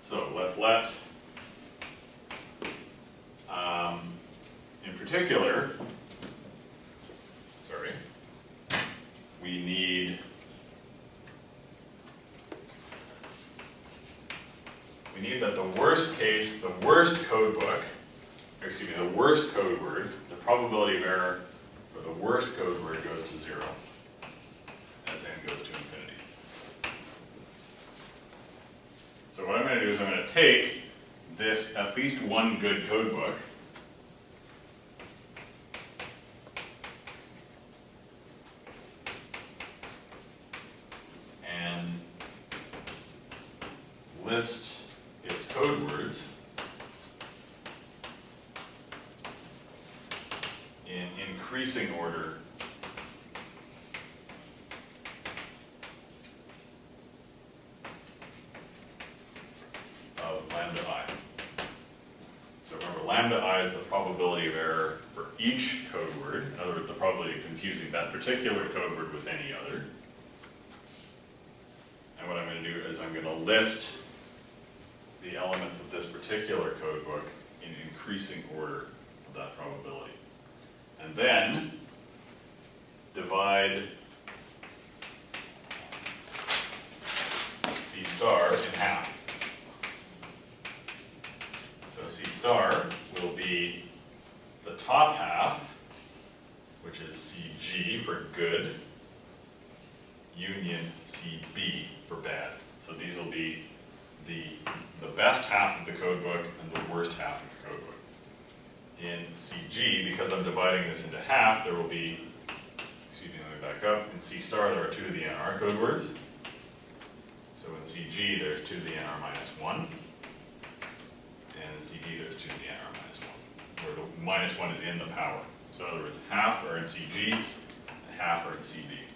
So let's let, in particular, sorry, we need that the worst case, the worst code book, excuse me, the worst code word, the probability of error for the worst code word goes to 0 as n goes to infinity. So what I'm going to do is I'm going to take this at least one good code book and list its code words in increasing order of lambda I. So remember, lambda I is the probability of error for each code word. In other words, the probability of confusing that particular code word with any other. And what I'm going to do is I'm going to list the elements of this particular code book in increasing order of that probability. And then divide C star in half. So C star will be the top half, which is CG for good, union CB for bad. So these will be the best half of the code book and the worst half of the code book. In CG, because I'm dividing this into half, there will be, excuse me, let me back up. In C star, there are 2 to the NR code words. So in CG, there's 2 to the NR minus 1. And in CB, there's 2 to the NR minus 1, where the minus 1 is in the power. So in other words, half are in CG, and half are in CB.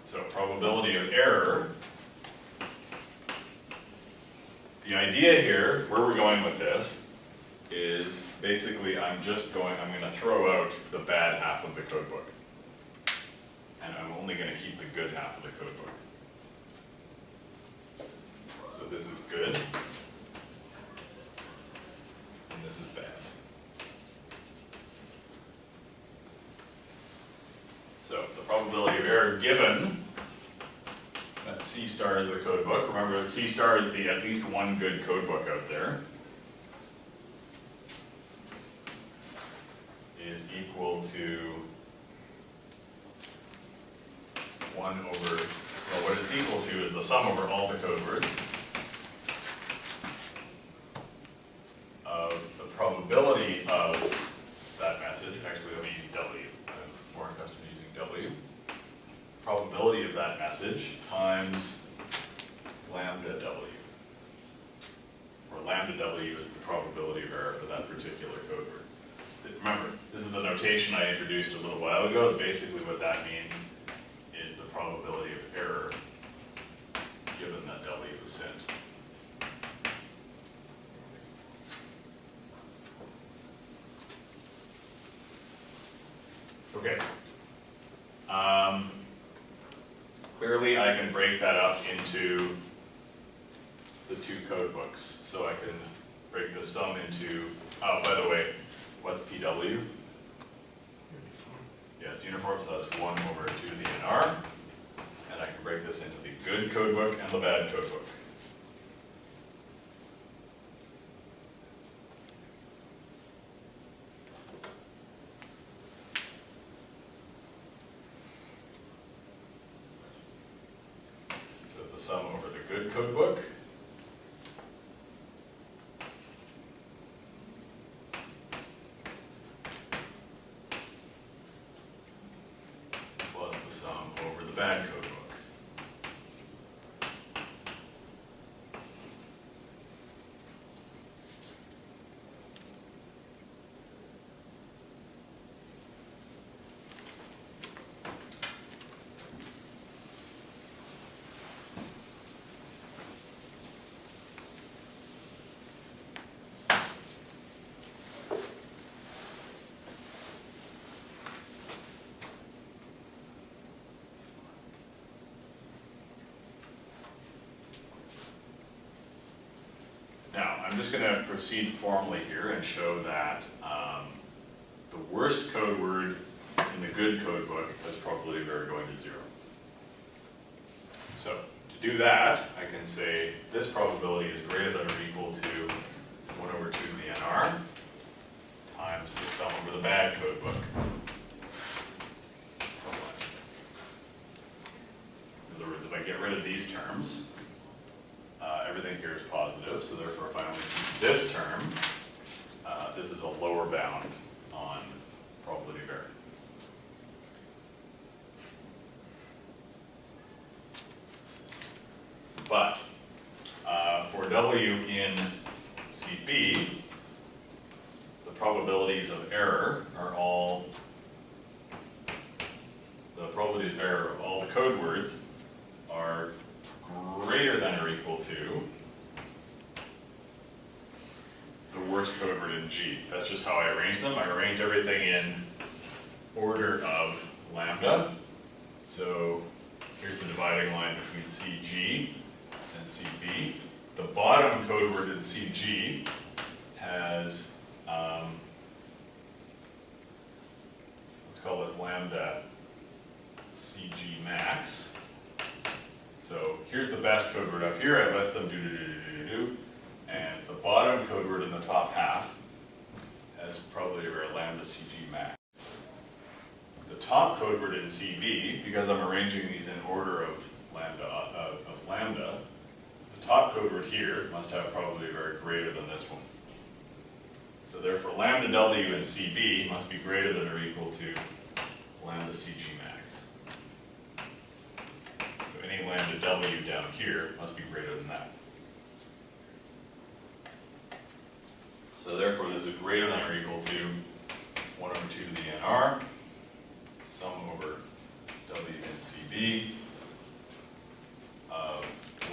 So probability of error. The idea here, where we're going with this, is basically I'm going to throw out the bad half of the code book. And I'm only going to keep the good half of the code book. So this is good. And this is bad. So the probability of error given that C star is the code book. Remember that C star is the at least one good code book out there. Is equal to 1 over, well, what it's equal to is the sum over all the code words of the probability of that message. Actually, let me use W. I'm more accustomed to using W. Probability of that message times lambda W. Where lambda W is the probability of error for that particular code word. Remember, this is the notation I introduced a little while ago. Basically what that means is the probability of error given that W is sent. Okay. Clearly I can break that up into the 2 code books. So I can break the sum into, oh, by the way, what's PW? Uniform. Yeah, it's uniform, so that's 1 over 2 to the NR. And I can break this into the good code book and the bad code book. So the sum over the good code book plus the sum over the bad code book. I'm just going to proceed formally here and show that the worst code word in the good code book has probability of error going to 0. So to do that, I can say this probability is greater than or equal to 1 over 2 to the NR times the sum over the bad code book. In other words, if I get rid of these terms, everything here is positive, so therefore if I only keep this term, this is a lower bound on probability of error. But for W in CB, the probabilities of error are all, the probability of error of all the code words are greater than or equal to the worst code word in G. That's just how I arrange them. I arrange everything in order of lambda. So here's the dividing line between CG and CB. The bottom code word in CG has, let's call this lambda CG max. So here's the best code word up here. I list them do. And the bottom code word in the top half has probability of error lambda CG max. The top code word in CB, because I'm arranging these in order of lambda, the top code word here must have probability of error greater than this one. So therefore lambda W in CB must be greater than or equal to lambda CG max. So any lambda W down here must be greater than that. So therefore this is greater than or equal to 1 over 2 to the NR, sum over W in CB of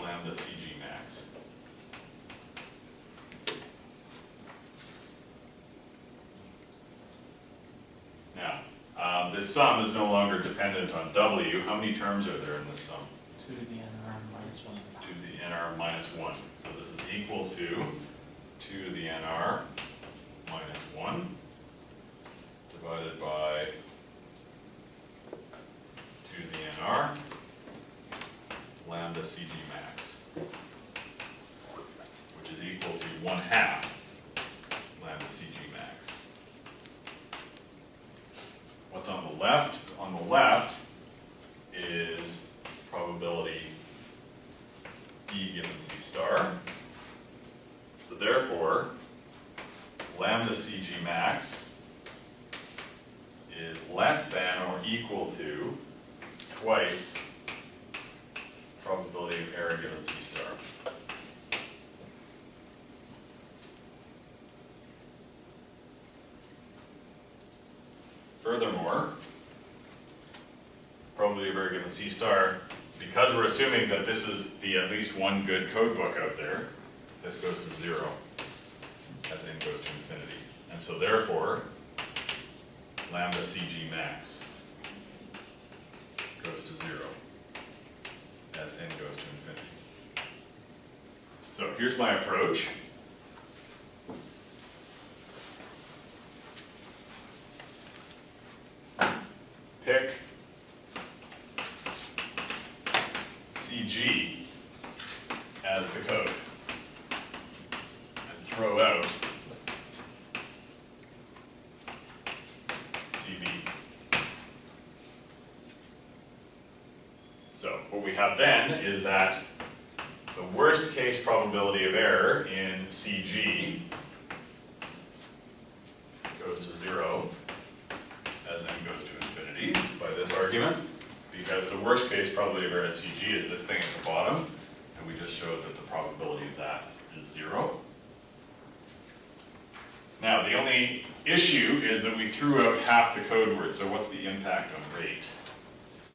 lambda CG max. Now, this sum is no longer dependent on W. How many terms are there in this sum? 2 to the NR minus 1. 2 to the NR minus 1. So this is equal to 2 to the NR minus 1 divided by 2 to the NR lambda CG max, which is equal to 1/2 lambda CG max. What's on the left? On the left is probability E given C star. So therefore, lambda CG max is less than or equal to twice probability of error given C star. Furthermore, probability of error given C star, because we're assuming that this is the at least one good code book out there, this goes to 0 as n goes to infinity. And so therefore, lambda CG max goes to 0 as n goes to infinity. So here's my approach. Pick CG as the code and throw out CB. So what we have then is that the worst case probability of error in CG goes to 0 as n goes to infinity by this argument, because the worst case probability of error in CG is this thing at the bottom, and we just showed that the probability of that is 0. Now the only issue is that we threw out half the code word, so what's the impact on rate?